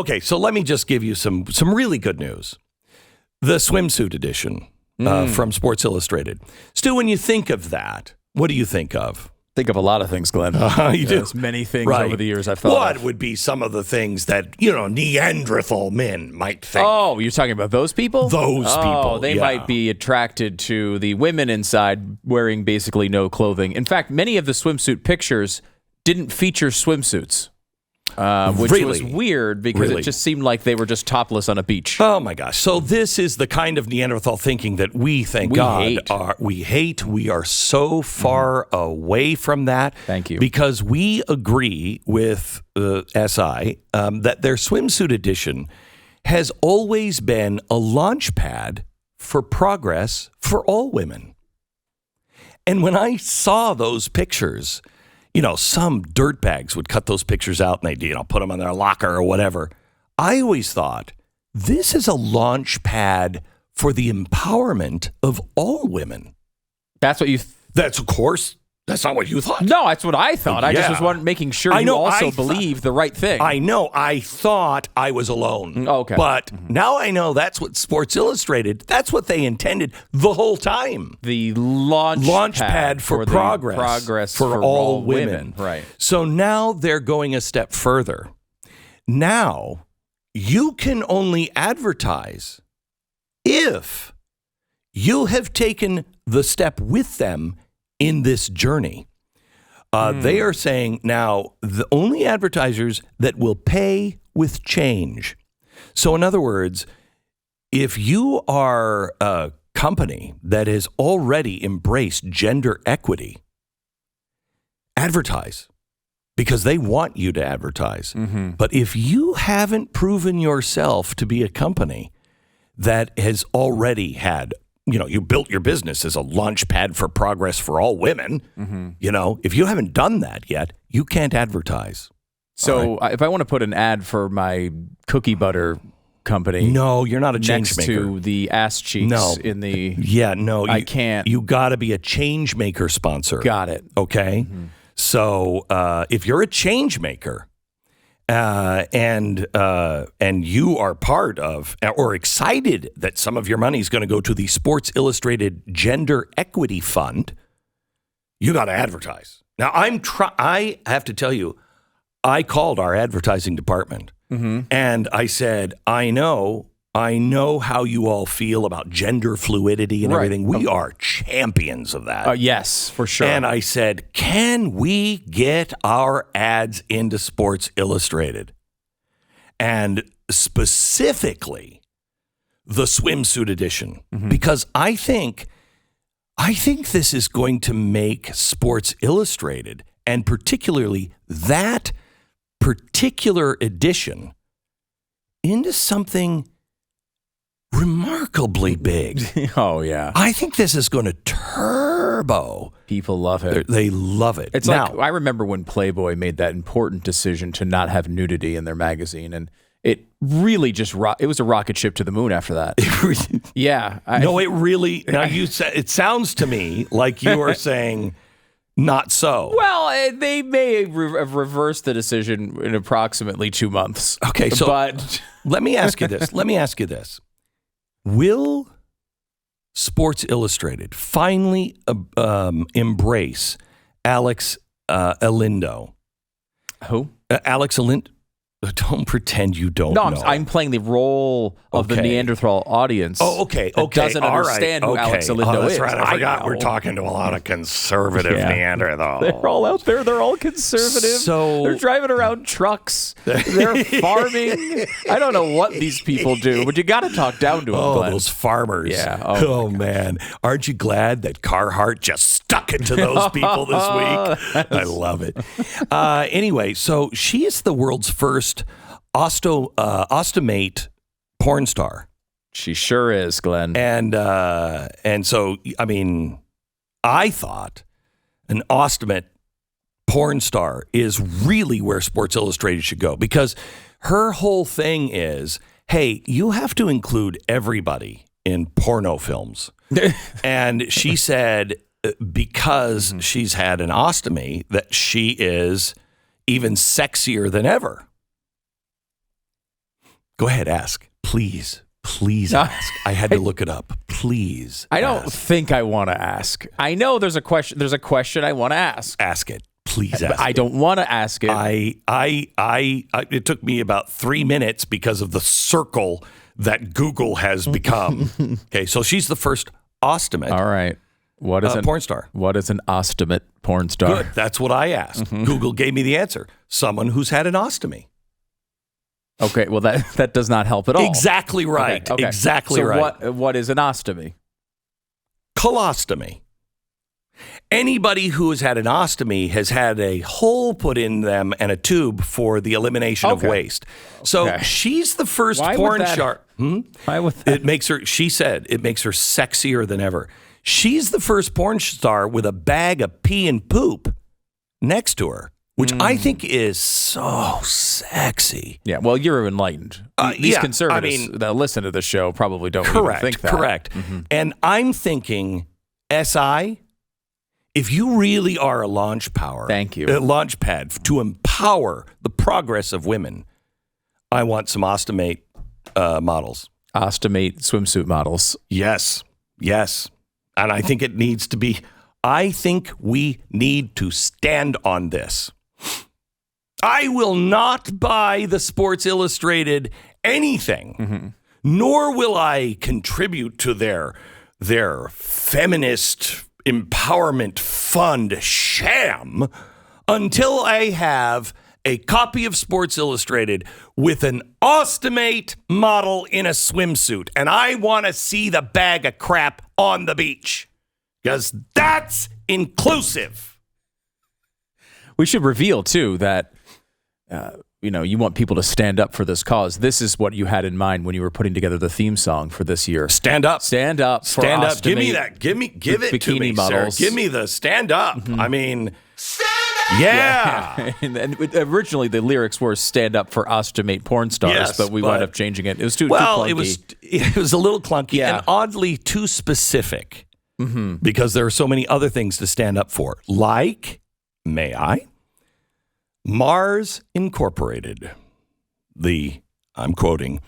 okay, so let me just give you some really good news. The swimsuit edition from Sports Illustrated. Stu, when you think of that, what do you think of? Think of a lot of things, Glenn. You do? There's many things over the years I've thought What of. would be some of the things that, Neanderthal men might think? Oh, you're talking about those people? Those people, They might be attracted to the women inside wearing basically no clothing. In fact, many of the swimsuit pictures didn't feature swimsuits. Which was weird because it just seemed like they were just topless on a beach. Oh my gosh. So this is the kind of Neanderthal thinking that we, thank God, hate. We are so far away from that. Thank you. Because we agree with SI that their swimsuit edition has always been a launch pad for progress for all women. And when I saw those pictures, some dirtbags would cut those pictures out and they'd, put them on their locker or whatever. I always thought this is a launch pad for the empowerment of all women. That's what you... That's not what you thought. No, that's what I thought. I just was making sure you also believe the right thing. I know. I thought I was alone. Okay. But now I know that's what Sports Illustrated, that's what they intended the whole time. The launch pad for progress for all women. Right. So now they're going a step further. Now you can only advertise if you have taken the step with them in this journey. They are saying now the only advertisers that will pay with change. So in other words, if you are a company that has already embraced gender equity, advertise because they want you to advertise. But if you haven't proven yourself to be a company that has already had, you built your business as a launch pad for progress for all women. If you haven't done that yet, you can't advertise. So if I want to put an ad for my cookie butter company, no, you're not a change next maker. to the ass cheeks in the... Yeah, no. I can't. You got to be a change maker sponsor. Got it. Okay? So if you're a change maker, and you are part of or excited that some of your money is going to go to the Sports Illustrated Gender Equity Fund, you got to advertise. Now, I have to tell you, I called our advertising department and I said, I know how you all feel about gender fluidity and everything. We are champions of that. Yes, for sure. And I said, can we get our ads into Sports Illustrated? And specifically the swimsuit edition, because I think this is going to make Sports Illustrated, and particularly that particular edition, into something remarkably big. Oh, yeah. I think this is going to turbo. People love it. They love it. It's now, like, I remember when Playboy made that important decision to not have nudity in their magazine, and it really just it was a rocket ship to the moon after that. Yeah. It sounds to me like you are saying not so. Well, they may have reversed the decision in approximately 2 months. Okay, so let me ask you this. Will Sports Illustrated finally embrace Alex Alindo? Who? Alex Alindo. Don't pretend you don't know. No, I'm playing the role of the Neanderthal audience. Oh, okay. Doesn't understand who Alex Alindo is. That's right. I forgot we're talking to a lot of conservative Neanderthals. They're all out there. They're all conservative. So they're driving around trucks. They're farming. I don't know what these people do, but you got to talk down to them. Oh, Glenn. those farmers. Yeah. Oh man. Aren't you glad that Carhartt just stuck it to those people this week? I love it. Anyway, so she is the world's first ostomate porn star. She sure is, Glenn. And so, I mean, I thought an ostomate porn star is really where Sports Illustrated should go, because her whole thing is, hey, you have to include everybody in porno films. And she said, because she's had an ostomy, that she is even sexier than ever. Go ahead, ask. Please ask. I had to look it up. Please. I don't think I want to ask. I know there's a question. There's a question I want to ask. Ask it. Please ask. I don't want to ask it. It took me about 3 minutes because of the circle that Google has become. Okay, so she's the first ostimate. All right. What is a porn star? What is an ostimate porn star? Good. That's what I asked. Google gave me the answer. Someone who's had an ostomy. Okay, well, that does not help at all. Exactly right. Okay. Exactly right. So what is an ostomy? Colostomy. Anybody who has had an ostomy has had a hole put in them and a tube for the elimination of waste. So she's the first porn star. Why would that? It makes her, she said, it makes her sexier than ever. She's the first porn star with a bag of pee and poop next to her, which I think is so sexy. Yeah, well, you're enlightened. These conservatives that listen to the show probably don't even think that. Correct. And I'm thinking, SI, if you really are a launch pad to empower the progress of women, I want some ostomate models. Ostomate swimsuit models. Yes. And I think it needs to be, I think we need to stand on this. I will not buy the Sports Illustrated anything, nor will I contribute to their feminist empowerment fund sham until I have a copy of Sports Illustrated with an ostomate model in a swimsuit. And I want to see the bag of crap on the beach because that's inclusive. We should reveal, too, that you want people to stand up for this cause. This is what you had in mind when you were putting together the theme song for this year. Stand up. Stand up. Stand up. Give me that. Give it to me, models. Sarah. Give me the stand up. I mean, stand up. Yeah. and originally the lyrics were "Stand up for ostomate porn stars," but we wound up changing it. It was too clunky. It was a little clunky and oddly too specific because there are so many other things to stand up for, like, may I? Mars Incorporated, I'm quoting,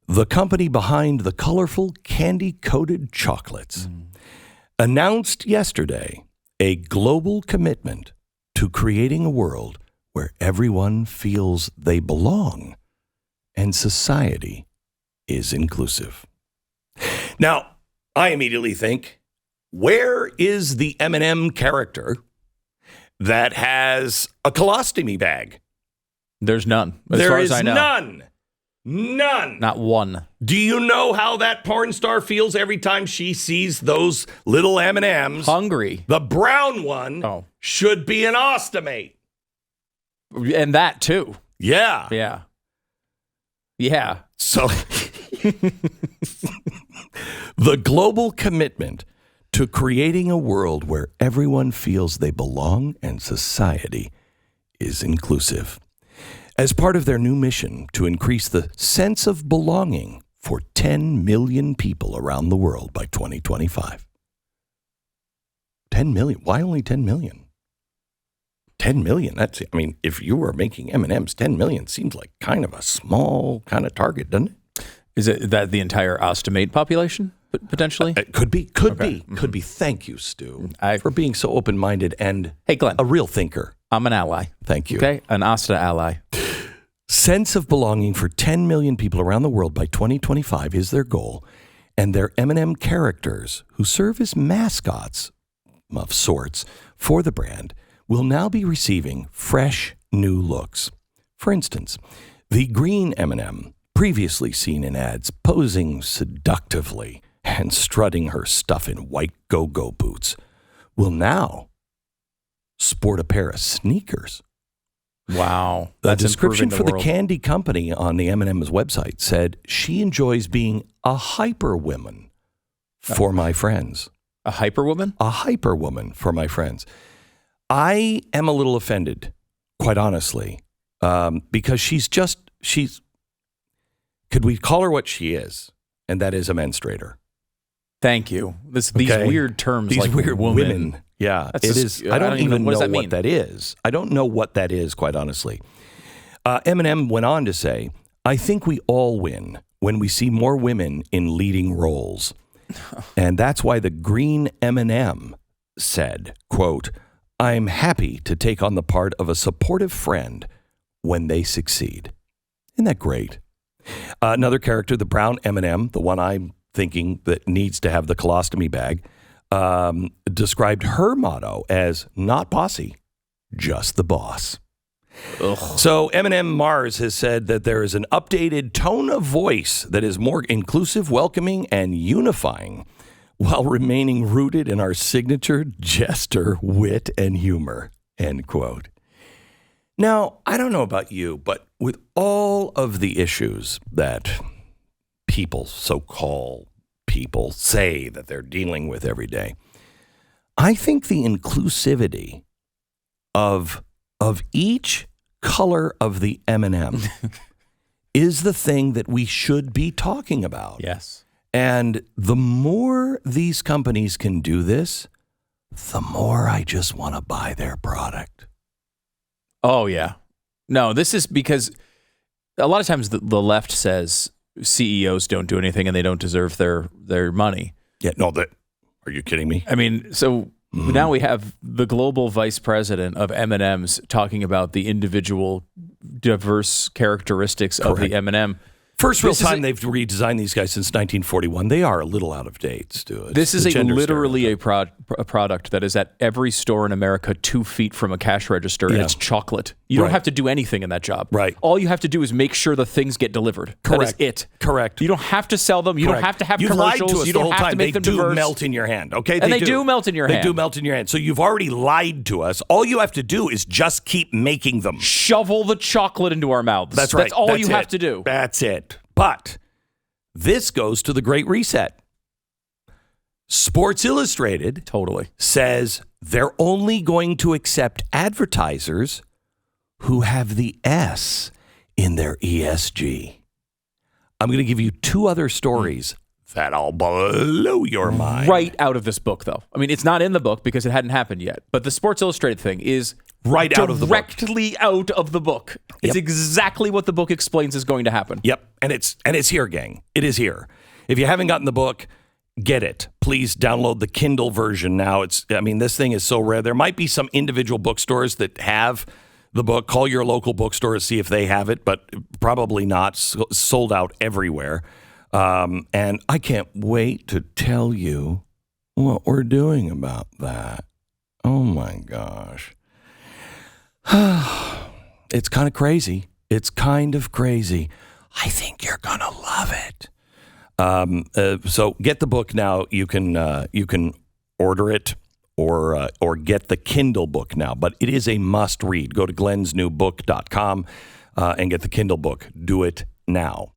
the company behind the colorful candy-coated chocolates, announced yesterday a global commitment to creating a world where everyone feels they belong and society is inclusive. Now, I immediately think, where is the M&M character that has a colostomy bag? There's none. As far as I know. None. Not one. Do you know how that porn star feels every time she sees those little M&Ms? Hungry. The brown one should be an ostomate. And that too. Yeah. So the global commitment to creating a world where everyone feels they belong and society is inclusive. As part of their new mission to increase the sense of belonging for 10 million people around the world by 2025. 10 million? Why only 10 million? 10 million? If you were making M&Ms, 10 million seems like kind of a small kind of target, doesn't it? Is it that the entire ostomate population? Potentially? It could be. Could be. Thank you, Stu, for being so open-minded and Glenn, a real thinker. I'm an ally. Thank you. Okay, an Asta ally. Sense of belonging for 10 million people around the world by 2025 is their goal, and their M&M characters, who serve as mascots of sorts for the brand, will now be receiving fresh new looks. For instance, the green M&M, previously seen in ads posing seductively and strutting her stuff in white go-go boots, will now sport a pair of sneakers. Wow. The description for the candy company on the M&M's website said, she enjoys being a hyper woman for my friends. A hyper woman? A hyper woman for my friends. I am a little offended, quite honestly, because she's could we call her what she is? And that is a menstruator. Thanh you. These weird terms, these like weird women. Yeah, it is. I don't even know what that is. I don't know what that is, quite honestly. M&M went on to say, I think we all win when we see more women in leading roles. And that's why the green M&M said, quote, I'm happy to take on the part of a supportive friend when they succeed. Isn't that great? Another character, the brown M&M, the one I'm thinking that needs to have the colostomy bag, described her motto as not bossy, just the boss. Ugh. So M&M Mars has said that there is an updated tone of voice that is more inclusive, welcoming, and unifying while remaining rooted in our signature jester, wit, and humor, end quote. Now, I don't know about you, but with all of the issues that people, so-called people, say that they're dealing with every day, I think the inclusivity of each color of the M&M is the thing that we should be talking about. Yes. And the more these companies can do this, the more I just want to buy their product. Oh, yeah. No, this is because a lot of times the left says CEOs don't do anything and they don't deserve their money. Yeah, no, are you kidding me? I mean, so now we have the global vice president of M&Ms talking about the individual diverse characteristics of the M&M. First real time they've redesigned these guys since 1941. They are a little out of date, Stu. This is literally a product that is at every store in America 2 feet from a cash register, and it's chocolate. You don't have to do anything in that job. Right. All you have to do is make sure the things get delivered. Correct. That is it. Correct. You don't have to sell them. You don't have to have You've commercials. Lied to us you don't the whole have time. to make them diverse. They do melt in your hand, okay? They do melt in your hand. They do melt in your hand. So you've already lied to us. All you have to do is just keep making them. Shovel the chocolate into our mouths. That's right. That's all you have to do. That's it. But this goes to the Great Reset. Sports Illustrated says they're only going to accept advertisers who have the S in their ESG. I'm going to give you 2 other stories that'll blow your mind. Right out of this book, though. I mean, it's not in the book because it hadn't happened yet. But the Sports Illustrated thing is right out of the book. Directly out of the book. It's exactly what the book explains is going to happen. Yep. And it's here, gang. It is here. If you haven't gotten the book, get it. Please download the Kindle version now. This thing is so rare. There might be some individual bookstores that have the book. Call your local bookstore to see if they have it, but probably not. Sold out everywhere. And I can't wait to tell you what we're doing about that. Oh my gosh. It's kind of crazy. It's kind of crazy. I think you're going to love it. So get the book now. You can order it or get the Kindle book now, but it is a must read. Go to glensnewbook.com and get the Kindle book. Do it now.